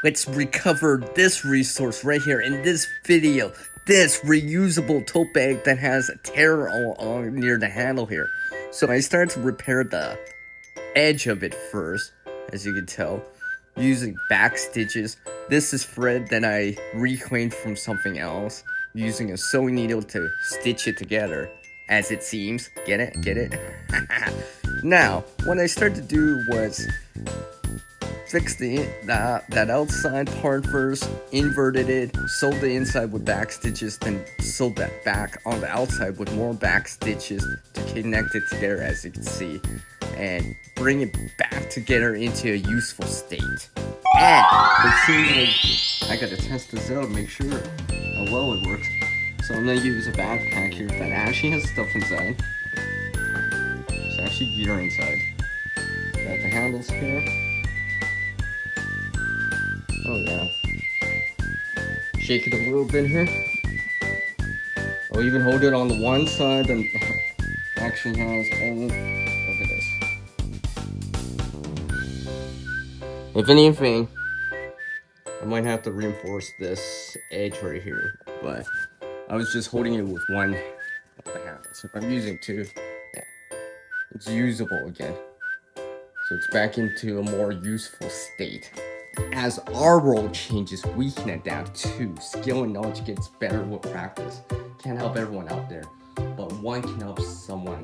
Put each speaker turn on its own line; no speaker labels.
let's recover this resource right here in this video. This reusable tote bag that has a tear all near the handle here. So I started to repair the edge of it first, as you can tell, using back stitches. This is thread that I reclaimed from something else, using a sewing needle to stitch it together, as it seems. Get it? Get it? Now, what I started to do was fix that outside part first, inverted it, sewed the inside with back stitches, then sewed that back on the outside with more back stitches to connect it together, as you can see, and bring it back together into a useful state. And it seems like I gotta test this out, make sure how well it works. So I'm gonna use a backpack here that actually has stuff inside. It's actually gear inside. Got the handles here. Oh yeah. Shake it a little bit here. I'll even hold it on the one side and actually has all. Look at this. If anything, I might have to reinforce this edge right here, but I was just holding it with one of the handles. If I'm using two, yeah, it's usable again. So it's back into a more useful state. As our role changes, we can adapt too. Skill and knowledge gets better with practice. Can't help everyone out there, but one can help someone